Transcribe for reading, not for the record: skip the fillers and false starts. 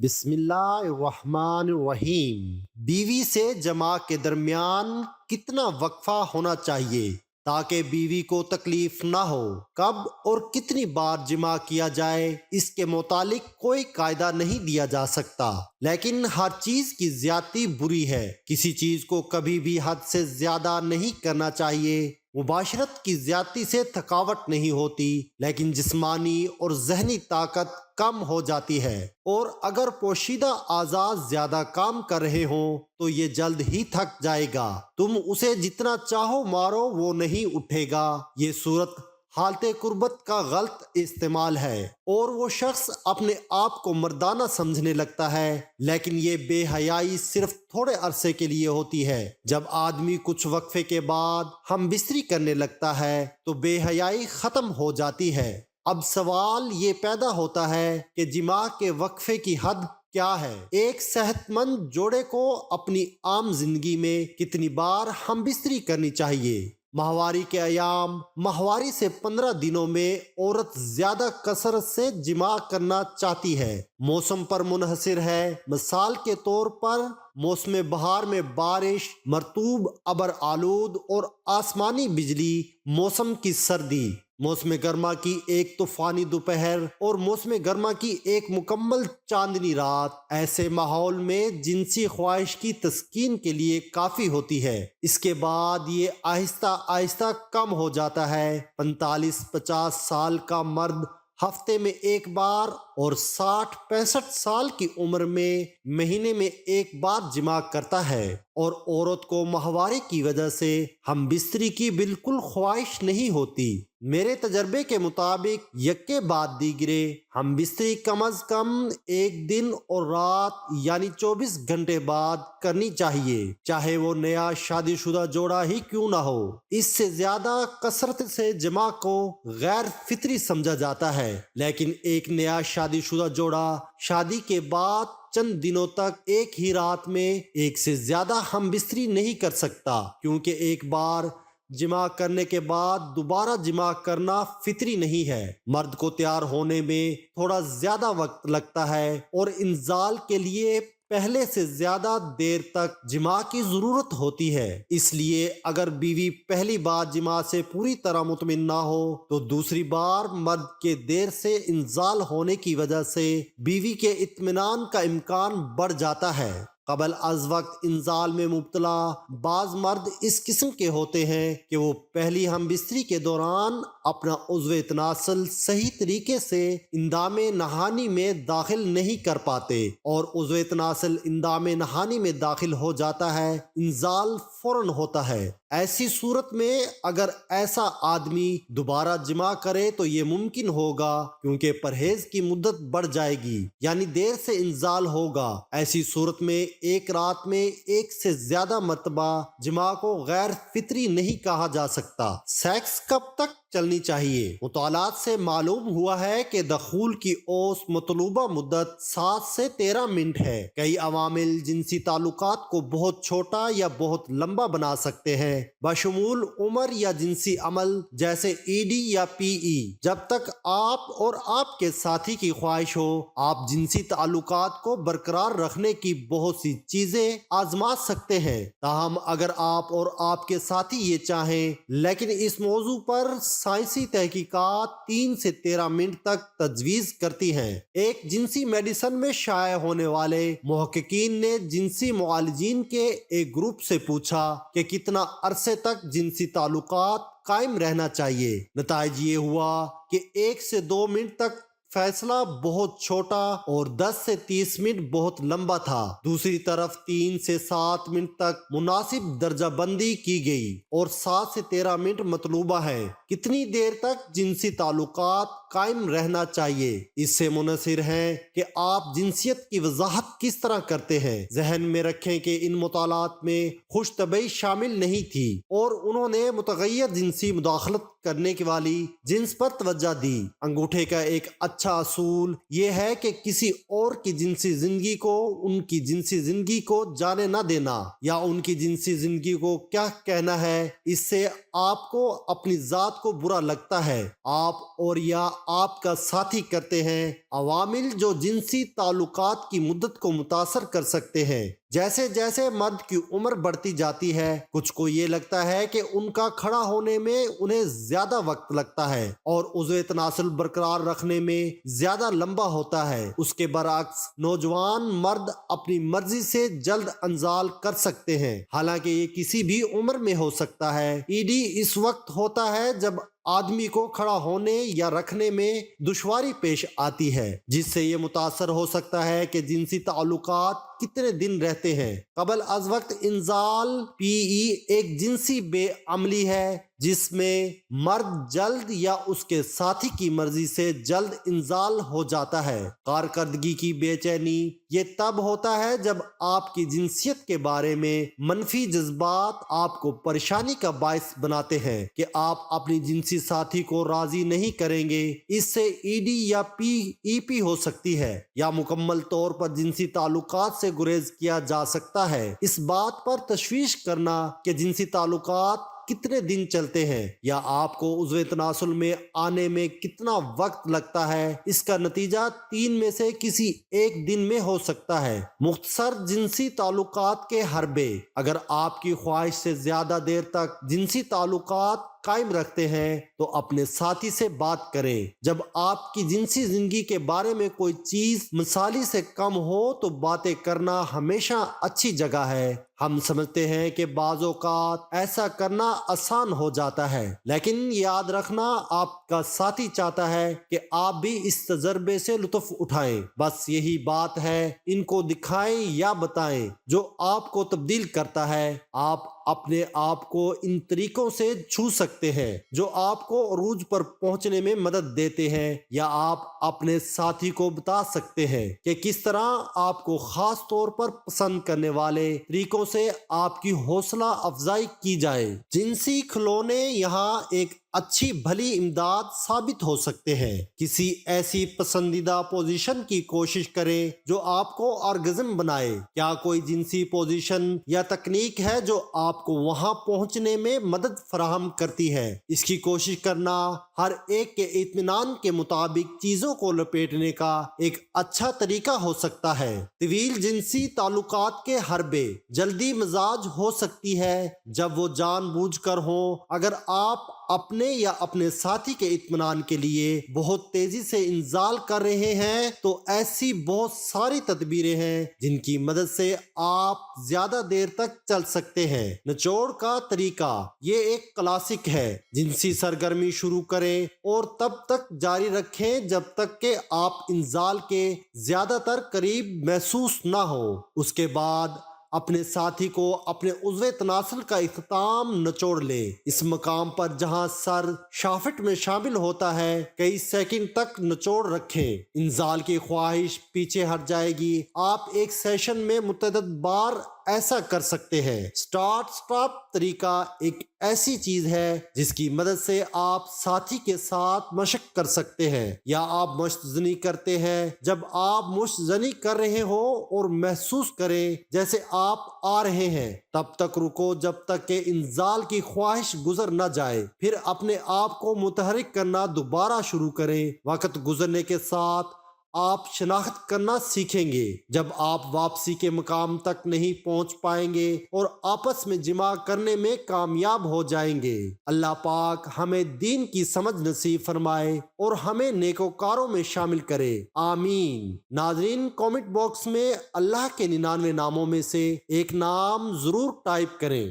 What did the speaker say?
بسم اللہ الرحمن الرحیم۔ بیوی سے جماع کے درمیان کتنا وقفہ ہونا چاہیے تاکہ بیوی کو تکلیف نہ ہو؟ کب اور کتنی بار جماع کیا جائے اس کے متعلق کوئی قاعدہ نہیں دیا جا سکتا، لیکن ہر چیز کی زیادتی بری ہے۔ کسی چیز کو کبھی بھی حد سے زیادہ نہیں کرنا چاہیے۔ مباشرت کی زیادتی سے تھکاوٹ نہیں ہوتی، لیکن جسمانی اور ذہنی طاقت کم ہو جاتی ہے، اور اگر پوشیدہ اعضاء زیادہ کام کر رہے ہوں تو یہ جلد ہی تھک جائے گا۔ تم اسے جتنا چاہو مارو وہ نہیں اٹھے گا۔ یہ صورت حالت قربت کا غلط استعمال ہے، اور وہ شخص اپنے آپ کو مردانہ سمجھنے لگتا ہے، لیکن یہ بے حیائی صرف تھوڑے عرصے کے لیے ہوتی ہے۔ جب آدمی کچھ وقفے کے بعد ہم بستری کرنے لگتا ہے تو بے حیائی ختم ہو جاتی ہے۔ اب سوال یہ پیدا ہوتا ہے کہ جماع کے وقفے کی حد کیا ہے؟ ایک صحت مند جوڑے کو اپنی عام زندگی میں کتنی بار ہم بستری کرنی چاہیے؟ ماہواری کے ایام، ماہواری سے 15 دنوں میں عورت زیادہ کثرت سے جماع کرنا چاہتی ہے۔ موسم پر منحصر ہے۔ مثال کے طور پر موسم بہار میں بارش، مرطوب ابر آلود اور آسمانی بجلی، موسم کی سردی، موسم گرما کی ایک طوفانی دوپہر اور موسم گرما کی ایک مکمل چاندنی رات ایسے ماحول میں جنسی خواہش کی تسکین کے لیے کافی ہوتی ہے۔ اس کے بعد یہ آہستہ آہستہ کم ہو جاتا ہے۔ 45-50 سال کا مرد ہفتے میں ایک بار اور 60-65 سال کی عمر میں مہینے میں ایک بار جماع کرتا ہے، اور عورت کو ماہواری کی وجہ سے ہم بستری کی بالکل خواہش نہیں ہوتی۔ میرے تجربے کے مطابق یکے بعد دیگرے ہم بستری کم از کم ایک دن اور رات یعنی 24 گھنٹے بعد کرنی چاہیے، چاہے وہ نیا شادی شدہ جوڑا ہی کیوں نہ ہو۔ اس سے زیادہ کثرت سے جماع کو غیر فطری سمجھا جاتا ہے، لیکن ایک نیا شادی شدہ جوڑا شادی کے بعد چند دنوں تک ایک ہی رات میں ایک سے زیادہ ہم بستری نہیں کر سکتا، کیونکہ ایک بار جماع کرنے کے بعد دوبارہ جماع کرنا فطری نہیں ہے۔ مرد کو تیار ہونے میں تھوڑا زیادہ وقت لگتا ہے، اور انزال کے لیے پہلے سے زیادہ دیر تک جماع کی ضرورت ہوتی ہے۔ اس لیے اگر بیوی پہلی بار جماع سے پوری طرح مطمئن نہ ہو تو دوسری بار مرد کے دیر سے انزال ہونے کی وجہ سے بیوی کے اطمینان کا امکان بڑھ جاتا ہے۔ قبل از وقت انزال میں مبتلا بعض مرد اس قسم کے ہوتے ہیں کہ وہ پہلی ہم بستری کے دوران اپنا عضو تناسل صحیح طریقے سے اندام نہانی میں داخل نہیں کر پاتے، اور عضو تناسل اندام نہانی میں داخل ہو جاتا ہے، انزال فوراً ہوتا ہے۔ ایسی صورت میں اگر ایسا آدمی دوبارہ جماع کرے تو یہ ممکن ہوگا، کیونکہ پرہیز کی مدت بڑھ جائے گی، یعنی دیر سے انزال ہوگا۔ ایسی صورت میں ایک رات میں ایک سے زیادہ مرتبہ جماع کو غیر فطری نہیں کہا جا سکتا۔ سیکس کب تک چلنی چاہیے؟ مطالعات سے معلوم ہوا ہے کہ دخول کی اوس مطلوبہ مدت 7 سے 13 منٹ ہے۔ کئی عوامل جنسی تعلقات کو بہت چھوٹا یا بہت لمبا بنا سکتے ہیں، بشمول عمر یا جنسی عمل جیسے ای ڈی یا پی ای۔ جب تک آپ اور آپ کے ساتھی کی خواہش ہو، آپ جنسی تعلقات کو برقرار رکھنے کی بہت سی چیزیں آزما سکتے ہیں۔ تاہم اگر آپ اور آپ کے ساتھی یہ چاہیں، لیکن اس موضوع پر سائنسی تحقیقات 3 سے 13 منٹ تک تجویز کرتی ہیں۔ ایک جنسی میڈیسن میں شائع ہونے والے محققین نے جنسی معالجین کے ایک گروپ سے پوچھا کہ کتنا عرصے تک جنسی تعلقات قائم رہنا چاہیے۔ نتائج یہ ہوا کہ 1 سے 2 منٹ تک فیصلہ بہت چھوٹا اور 10 سے 30 منٹ بہت لمبا تھا۔ دوسری طرف 3 سے 7 منٹ تک مناسب درجہ بندی کی گئی، اور 7 سے 13 منٹ مطلوبہ ہے۔ کتنی دیر تک جنسی تعلقات قائم رہنا چاہیے اس سے منحصر ہے کہ آپ جنسیت کی وضاحت کس طرح کرتے ہیں۔ ذہن میں رکھیں کہ ان مطالعات میں خوش طبعی شامل نہیں تھی، اور انہوں نے متغیر جنسی مداخلت کرنے والی جنس پر توجہ دی۔ انگوٹھے کا ایک اچھا اصول یہ ہے کہ کسی اور کی جنسی زندگی کو ان کی جنسی زندگی کو جانے نہ دینا، یا ان کی جنسی زندگی کو کیا کہنا ہے، اس سے آپ کو اپنی ذات کو برا لگتا ہے، آپ اور یا آپ کا ساتھی کرتے ہیں۔ عوامل جو جنسی تعلقات کی مدت کو متاثر کر سکتے ہیں۔ جیسے جیسے مرد کی عمر بڑھتی جاتی ہے، کچھ کو یہ لگتا ہے کہ ان کا کھڑا ہونے میں انہیں زیادہ وقت لگتا ہے اور عضو تناسل برقرار رکھنے میں زیادہ لمبا ہوتا ہے۔ اس کے برعکس نوجوان مرد اپنی مرضی سے جلد انزال کر سکتے ہیں، حالانکہ یہ کسی بھی عمر میں ہو سکتا ہے۔ ایڈی اس وقت ہوتا ہے جب آدمی کو کھڑا ہونے یا رکھنے میں دشواری پیش آتی ہے، جس سے یہ متاثر ہو سکتا ہے کہ جنسی تعلقات کتنے دن رہتے ہیں۔ قبل از وقت انزال ایک جنسی بے عملی ہے جس میں مرد جلد یا اس کے ساتھی کی مرضی سے جلد انزال ہو جاتا ہے۔ کارکردگی کی بے چینی یہ تب ہوتا ہے جب آپ کی جنسیت کے بارے میں منفی جذبات آپ کو پریشانی کا باعث بناتے ہیں کہ آپ اپنی جنسی ساتھی کو راضی نہیں کریں گے۔ اس سے ایڈی یا ای پی ہو سکتی ہے یا مکمل طور پر جنسی تعلقات سے گریز کیا جا سکتا ہے۔ اس بات پر تشویش کرنا کہ جنسی تعلقات کتنے دن چلتے ہیں یا آپ کو عضو تناسل میں آنے میں کتنا وقت لگتا ہے، اس کا نتیجہ 3 میں سے کسی ایک دن میں ہو سکتا ہے۔ مختصر جنسی تعلقات کے حربے: اگر آپ کی خواہش سے زیادہ دیر تک جنسی تعلقات قائم رکھتے ہیں تو اپنے ساتھی سے بات کریں۔ جب آپ کی جنسی زندگی کے بارے میں کوئی چیز مثالی سے کم ہو تو باتیں کرنا ہمیشہ اچھی جگہ ہے۔ ہم سمجھتے ہیں کہ بعض اوقات ایسا کرنا آسان ہو جاتا ہے، لیکن یاد رکھنا آپ کا ساتھی چاہتا ہے کہ آپ بھی اس تجربے سے لطف اٹھائیں۔ بس یہی بات ہے، ان کو دکھائیں یا بتائیں جو آپ کو تبدیل کرتا ہے۔ آپ اپنے آپ کو ان طریقوں سے چھو سکتے ہیں جو آپ کو عروج پر پہنچنے میں مدد دیتے ہیں، یا آپ اپنے ساتھی کو بتا سکتے ہیں کہ کس طرح آپ کو خاص طور پر پسند کرنے والے طریقوں سے آپ کی حوصلہ افزائی کی جائے۔ جنسی کھلونے یہاں ایک اچھی بھلی امداد ثابت ہو سکتے ہیں۔ کسی ایسی پسندیدہ پوزیشن کی کوشش کریں جو آپ کو آرگزم بنائے۔ کیا کوئی جنسی پوزیشن یا تکنیک ہے جو آپ کو وہاں پہنچنے میں مدد فراہم کرتی ہے؟ اس کی کوشش کرنا ہر ایک کے اطمینان کے مطابق چیزوں کو لپیٹنے کا ایک اچھا طریقہ ہو سکتا ہے۔ طویل جنسی تعلقات کے حربے: جلدی مزاج ہو سکتی ہے جب وہ جان بوجھ کر ہوں۔ اگر آپ اپنے یا اپنے ساتھی کے اطمینان کے لیے بہت تیزی سے انزال کر رہے ہیں تو ایسی بہت ساری تدبیریں ہیں جن کی مدد سے آپ زیادہ دیر تک چل سکتے ہیں۔ نچوڑ کا طریقہ: یہ ایک کلاسک ہے۔ جنسی سرگرمی شروع کریں اور تب تک جاری رکھیں جب تک کہ آپ انزال کے زیادہ تر قریب محسوس نہ ہو۔ اس کے بعد اپنے ساتھی کو اپنے عضو تناسل کا اختتام نچوڑ لے۔ اس مقام پر جہاں سر شافٹ میں شامل ہوتا ہے کئی سیکنڈ تک نچوڑ رکھیں۔ انزال کی خواہش پیچھے ہٹ جائے گی۔ آپ ایک سیشن میں متعدد بار ایسا کر سکتے ہیں۔ سٹارٹ سٹاپ طریقہ ایک ایسی چیز ہے جس کی مدد سے آپ ساتھی کے ساتھ مشق کر سکتے ہیں، یا آپ مشت زنی کرتے ہیں جب آپ مشت زنی کر رہے ہو اور محسوس کریں جیسے آپ آ رہے ہیں۔ تب تک رکو جب تک کہ انزال کی خواہش گزر نہ جائے، پھر اپنے آپ کو متحرک کرنا دوبارہ شروع کریں۔ وقت گزرنے کے ساتھ آپ شناخت کرنا سیکھیں گے۔ جب آپ واپسی کے مقام تک نہیں پہنچ پائیں گے اور آپس میں جمع کرنے میں کامیاب ہو جائیں گے۔ اللہ پاک ہمیں دین کی سمجھ نصیب فرمائے اور ہمیں نیکوکاروں میں شامل کرے، آمین۔ ناظرین، کامنٹ باکس میں اللہ کے 99 ناموں میں سے ایک نام ضرور ٹائپ کریں۔